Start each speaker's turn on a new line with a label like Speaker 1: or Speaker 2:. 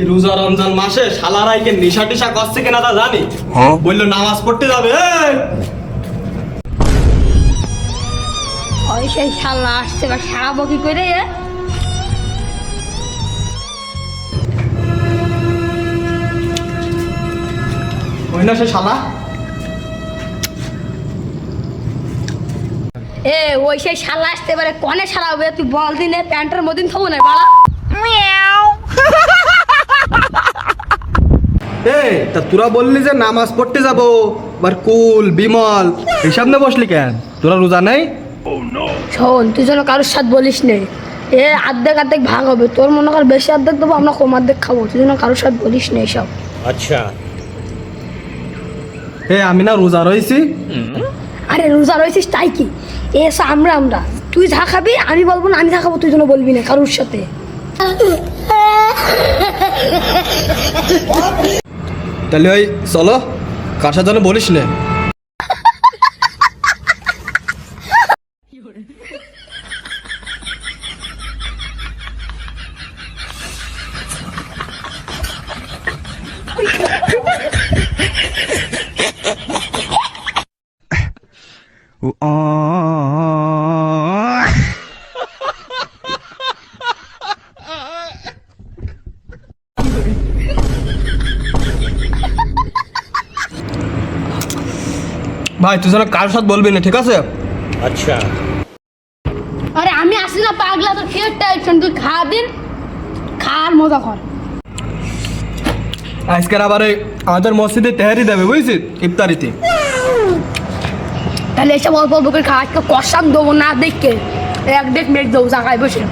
Speaker 1: এই রোজা রমজান মাসে শালারাইকে নেশা টেশা করছে কিনা তা জানি। বললো নামাজ পড়তে যাবে।
Speaker 2: ওই সেই শালা আসছে বা সারাবো কি করে?
Speaker 1: ওই না সে শালা।
Speaker 2: ওই সেই শালা আসতে পারে কনে শালা হবে? তুই বল দিনে প্যান্টের মধ্যে থবো না বাড়া।
Speaker 1: তা তোরা বললি যে নামাজ পড়তে যাবো, এবার কুল বিমল হিসাব না বসলি কেন? তোরা রোজা নাই?
Speaker 2: শোন, তুই যেন কারোর সাথে বলিস নে। অর্ধেক অর্ধেক ভাগ হবে, তোর মনে কর বেশি অর্ধেক দেবো, আমরা কম অর্ধেক খাবো। তুই যেন কারোর সাথে বলিস নে এসব।
Speaker 3: আচ্ছা
Speaker 1: আমি না রোজা রয়েছি।
Speaker 2: আরে রোজা রয়েছিস তাই কি? এসা আমরা তুই যা খাবি আমি বলবো না, আমি যা খাবো তুই যেন বলবি না কারোর সাথে।
Speaker 1: তাহলে ওই চলো, কার সাথে যেন বলিস না। ভাই তুই যেন কারোর সাথে বলবি না, ঠিক আছে?
Speaker 3: আচ্ছা
Speaker 2: আরে আমি আসি না পাগলা, তোর ফের টেনশন। তুই খা দিন, খার মজা কর।
Speaker 1: আজকের আবার আমাদের মসজিদে তেহারি দেবে বুঝছিস, ইফতারিতে।
Speaker 2: তাহলে এসব অল্প অল্প করে খা, আজকে কষান দেবো না দেখে এক দেখ মেঘ দেবো জায়গায় বসে।